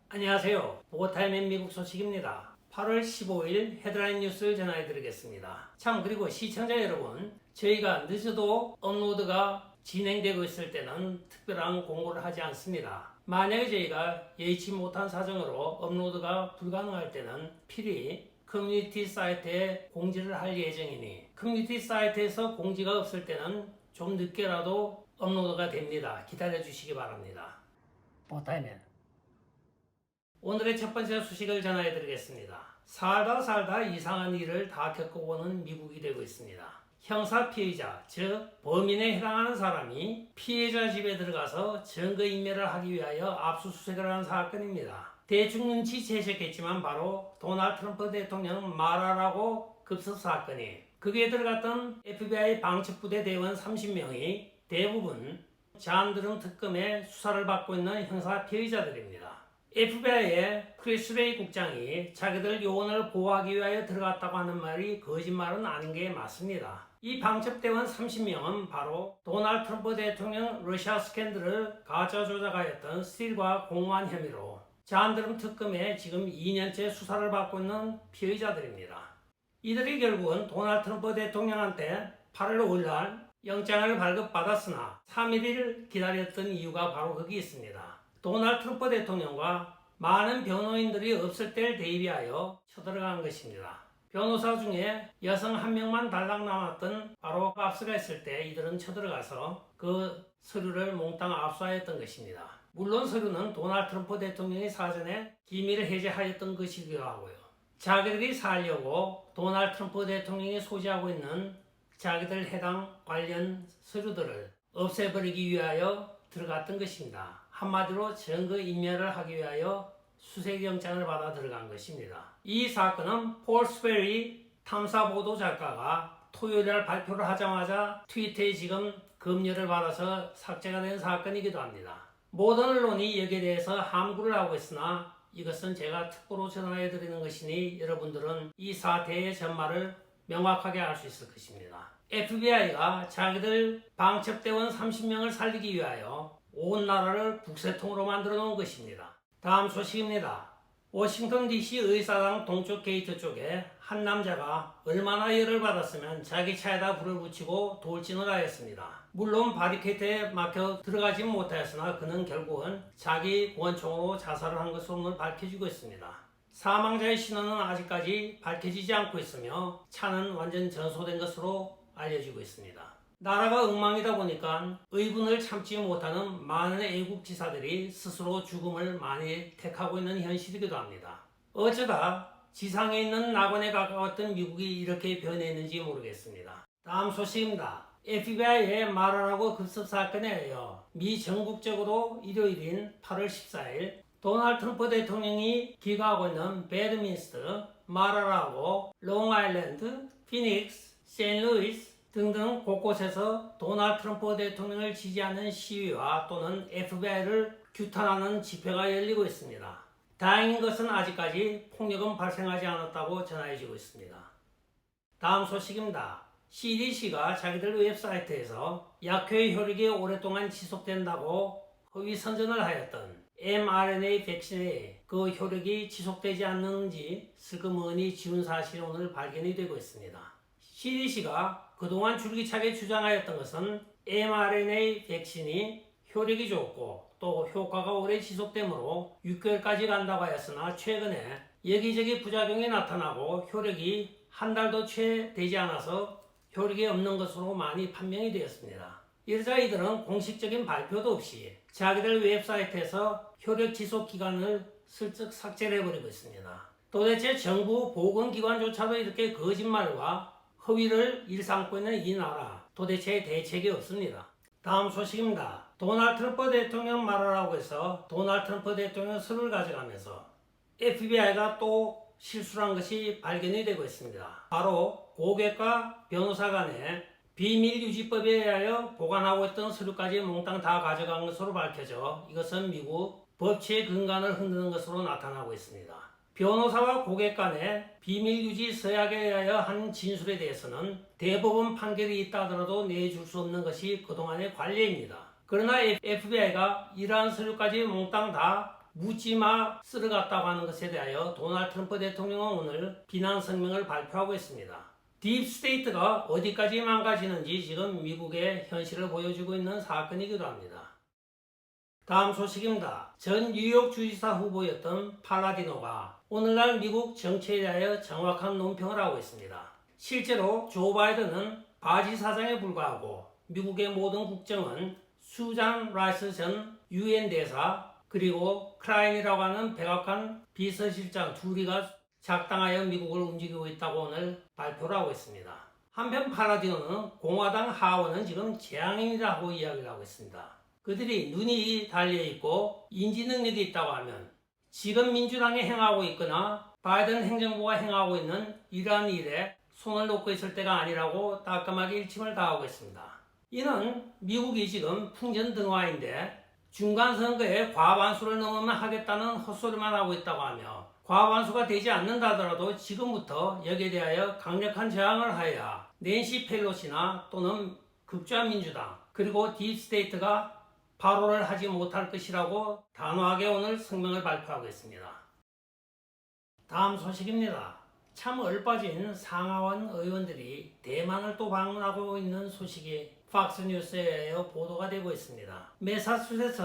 안녕하세요. 보고타임의 미국 소식입니다. 8월 15일 헤드라인 뉴스를 전해드리겠습니다. 참, 그리고 시청자 여러분, 저희가 늦어도 업로드가 진행되고 있을 때는 특별한 공고를 하지 않습니다. 만약에 저희가 예의치 못한 사정으로 업로드가 불가능할 때는 필히 커뮤니티 사이트에 공지를 할 예정이니, 커뮤니티 사이트에서 공지가 없을 때는 좀 늦게라도 업로드가 됩니다. 기다려 주시기 바랍니다. 보고타임에 오늘의 첫 번째 소식을 전해드리겠습니다. 살다 이상한 일을 다 겪어보는 미국이 되고 있습니다. 형사 피의자, 즉 범인에 해당하는 사람이 피해자 집에 들어가서 증거인멸을 하기 위하여 압수수색을 하는 사건입니다. 대충 눈치채셨겠지만 바로 도널드 트럼프 대통령 말하라고 급습 사건이, 거기에 들어갔던 FBI 방첩부대 대원 30명이 대부분 잔드름 특검의 수사를 받고 있는 형사 피의자들입니다. FBI의 크리스 레이 국장이 자기들 요원을 보호하기 위하여 들어갔다고 하는 말이 거짓말은 아닌 게 맞습니다. 이 방첩대원 30명은 바로 도널드 트럼프 대통령 러시아 스캔들을 가짜 조작하였던 스틸과 공모한 혐의로 잔드름 특검에 지금 2년째 수사를 받고 있는 피의자들입니다. 이들이 결국은 도널드 트럼프 대통령한테 8월 5일날 영장을 발급받았으나 3일을 기다렸던 이유가 바로 거기 있습니다. 도널드 트럼프 대통령과 많은 변호인들이 없을 때를 대비하여 쳐들어간 것입니다. 변호사 중에 여성 한 명만 달랑 남았던 바로 압수가 있을 때 이들은 쳐들어가서 그 서류를 몽땅 압수하였던 것입니다. 물론 서류는 도널드 트럼프 대통령이 사전에 기밀을 해제하였던 것이기도 하고요. 자기들이 살려고 도널드 트럼프 대통령이 소지하고 있는 자기들 해당 관련 서류들을 없애버리기 위하여 들어갔던 것입니다. 한마디로 증거인멸을 하기 위하여 수색영장을 받아 들어간 것입니다. 이 사건은 폴 스페리 탐사보도 작가가 토요일날 발표를 하자마자 트위터에 지금 검열을 받아서 삭제가 된 사건이기도 합니다. 모든 언론이 여기에 대해서 함구를 하고 있으나 이것은 제가 특보로 전해드리는 것이니 여러분들은 이 사태의 전말을 명확하게 알 수 있을 것입니다. FBI가 자기들 방첩대원 30명을 살리기 위하여 온 나라를 북새통으로 만들어 놓은 것입니다. 다음 소식입니다. 워싱턴 DC 의사당 동쪽 게이트 쪽에 한 남자가 얼마나 열을 받았으면 자기 차에다 불을 붙이고 돌진을 하였습니다. 물론 바리케이트에 막혀 들어가지 못하였으나 그는 결국은 자기 권총으로 자살을 한 것으로 오늘 밝혀지고 있습니다. 사망자의 신원은 아직까지 밝혀지지 않고 있으며 차는 완전 전소된 것으로 알려지고 있습니다. 나라가 엉망이다 보니까 의분을 참지 못하는 많은 애국지사들이 스스로 죽음을 많이 택하고 있는 현실이기도 합니다. 어쩌다 지상에 있는 낙원에 가까웠던 미국이 이렇게 변했는지 모르겠습니다. 다음 소식입니다. FBI의 말하라고 급습 사건에 이어 미 전국적으로 일요일인 8월 14일 도널드 트럼프 대통령이 기거하고 있는 배드민스터, 말하라고, 롱아일랜드, 피닉스, 세인루이스 등등 곳곳에서 도널드 트럼프 대통령을 지지하는 시위와 또는 FBI를 규탄하는 집회가 열리고 있습니다. 다행인 것은 아직까지 폭력은 발생하지 않았다고 전해지고 있습니다. 다음 소식입니다. CDC가 자기들 웹사이트에서 약효의 효력이 오랫동안 지속된다고 허위 선전을 하였던 mRNA 백신의 그 효력이 지속되지 않는지 슬그머니 지운 사실이 오늘 발견이 되고 있습니다. CDC가 그동안 줄기차게 주장하였던 것은 mRNA 백신이 효력이 좋고 또 효과가 오래 지속되므로 6개월까지 간다고 하였으나 최근에 여기저기 부작용이 나타나고 효력이 한 달도 채 되지 않아서 효력이 없는 것으로 많이 판명이 되었습니다. 이러자 이들은 공식적인 발표도 없이 자기들 웹사이트에서 효력 지속 기간을 슬쩍 삭제를 해버리고 있습니다. 도대체 정부 보건기관조차도 이렇게 거짓말과 허위를 일삼고 있는 이 나라, 도대체 대책이 없습니다. 다음 소식입니다. 도널드 트럼프 대통령 말하라고 해서 도널드 트럼프 대통령 서류를 가져가면서 FBI가 또 실수한 것이 발견이 되고 있습니다. 바로 고객과 변호사 간에 비밀유지법에 의하여 보관하고 있던 서류까지 몽땅 다 가져간 것으로 밝혀져 이것은 미국 법치의 근간을 흔드는 것으로 나타나고 있습니다. 변호사와 고객 간의 비밀유지 서약에 의하여 한 진술에 대해서는 대법원 판결이 있다 하더라도 내줄 수 없는 것이 그동안의 관례입니다. 그러나 FBI가 이러한 서류까지 몽땅 다 묻지마 쓸어갔다고 하는 것에 대하여 도널드 트럼프 대통령은 오늘 비난 성명을 발표하고 있습니다. 딥스테이트가 어디까지 망가지는지 지금 미국의 현실을 보여주고 있는 사건이기도 합니다. 다음 소식입니다. 전 뉴욕 주지사 후보였던 팔라디노가 오늘날 미국 정치에 대하여 정확한 논평을 하고 있습니다. 실제로 조 바이든은 바지 사장에 불과하고 미국의 모든 국정은 수잔 라이스 전 유엔 대사 그리고 클라인이라고 하는 백악관 비서실장 둘이가 작당하여 미국을 움직이고 있다고 오늘 발표를 하고 있습니다. 한편 팔라디노는 공화당 하원은 지금 재앙이라고 이야기를 하고 있습니다. 그들이 눈이 달려있고 인지능력이 있다고 하면 지금 민주당이 행하고 있거나 바이든 행정부가 행하고 있는 이러한 일에 손을 놓고 있을 때가 아니라고 따끔하게 일침을 가하고 있습니다. 이는 미국이 지금 풍전등화인데 중간선거에 과반수를 넘으면 하겠다는 헛소리만 하고 있다고 하며 과반수가 되지 않는다더라도 지금부터 여기에 대하여 강력한 저항을 하여야 낸시 펠로시나 또는 극좌민주당 그리고 딥스테이트가 발언을 하지 못할 것이라고 단호하게 오늘 성명을 발표하고 있습니다. 다음 소식입니다. 참 얼빠진 상하원 의원들이 대만을 또 방문하고 있는 소식이 팍스뉴스에 보도가 되고 있습니다. 매사추세츠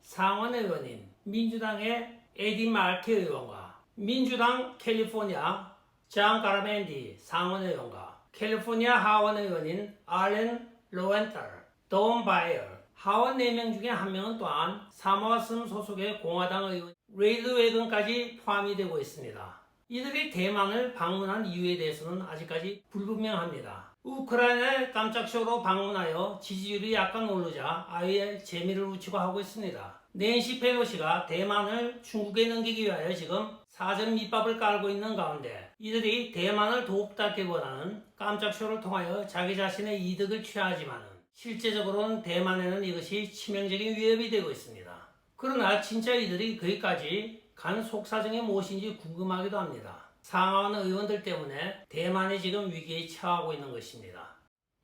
상원 의원인 민주당의 에디 마르케 의원과 민주당 캘리포니아 장 가라멘디 상원 의원과 캘리포니아 하원 의원인 알렌 로웬탈, 돈 바이어 하원 4명 중에 1명은 또한 사모아섬 소속의 공화당 의원 레이드 웨건까지 포함이 되고 있습니다. 이들이 대만을 방문한 이유에 대해서는 아직까지 불분명합니다. 우크라이나에 깜짝 쇼로 방문하여 지지율이 약간 오르자 아예 재미를 붙이고 하고 있습니다. 낸시 펠로시가 대만을 중국에 넘기기 위하여 지금 사전 밑밥을 깔고 있는 가운데 이들이 대만을 돕다기보다는 깜짝 쇼를 통하여 자기 자신의 이득을 취하지만 실제적으로는 대만에는 이것이 치명적인 위협이 되고 있습니다. 그러나 진짜 이들이 거기까지 간 속사정이 무엇인지 궁금하기도 합니다. 상하원 의원들 때문에 대만이 지금 위기에 처하고 있는 것입니다.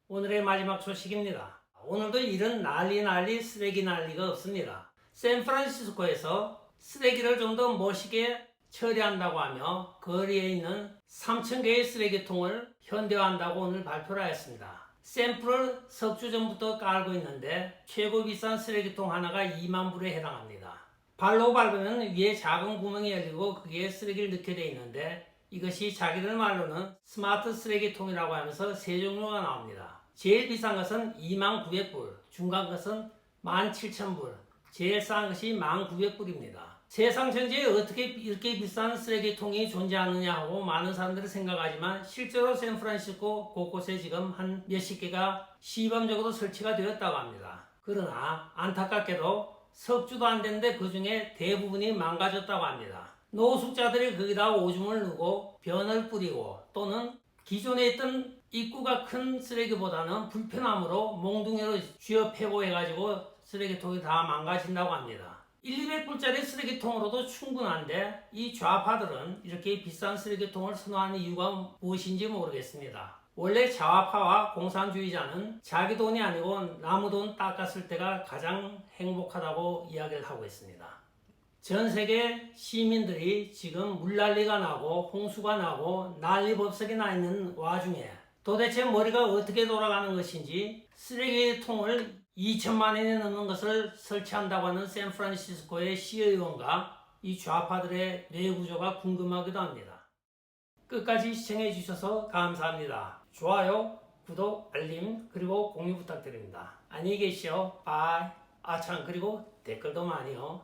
오늘의 마지막 소식입니다. 오늘도 이런 난리 쓰레기 난리가 없습니다. 샌프란시스코에서 쓰레기를 좀 더 멋있게 처리한다고 하며 거리에 있는 3,000개의 쓰레기통을 현대화한다고 오늘 발표를 하였습니다. 샘플을 석주 전부터 깔고 있는데 최고 비싼 쓰레기통 하나가 2만 불에 해당합니다. 발로 밟으면 위에 작은 구멍이 열리고 거기에 쓰레기를 넣게 되어 있는데 이것이 자기들 말로는 스마트 쓰레기통이라고 하면서 세 종류가 나옵니다. 제일 비싼 것은 29,900불, 중간 것은 17,000불, 제일 싼 것이 19,900불입니다. 세상 전체에 어떻게 이렇게 비싼 쓰레기통이 존재하느냐 하고 많은 사람들이 생각하지만 실제로 샌프란시스코 곳곳에 지금 한 몇십 개가 시범적으로 설치가 되었다고 합니다. 그러나 안타깝게도 석주도 안 되는데 그 중에 대부분이 망가졌다고 합니다. 노숙자들이 거기다 오줌을 누고 변을 뿌리고 또는 기존에 있던 입구가 큰 쓰레기보다는 불편함으로 몽둥이로 쥐어 패고 해가지고 쓰레기통이 다 망가진다고 합니다. 1,200불짜리 쓰레기통으로도 충분한데 이 좌파들은 이렇게 비싼 쓰레기통을 선호하는 이유가 무엇인지 모르겠습니다. 원래 좌파와 공산주의자는 자기 돈이 아니고 남의 돈 닦았을 때가 가장 행복하다고 이야기를 하고 있습니다. 전 세계 시민들이 지금 물난리가 나고 홍수가 나고 난리법석이 나 있는 와중에 도대체 머리가 어떻게 돌아가는 것인지 쓰레기통을 2천만 원이 넘는 것을 설치한다고 하는 샌프란시스코의 시의원과 이 좌파들의 뇌구조가 궁금하기도 합니다. 끝까지 시청해 주셔서 감사합니다. 좋아요, 구독, 알림, 그리고 공유 부탁드립니다. 안녕히 계시오. 바이. 참 그리고 댓글도 많이요.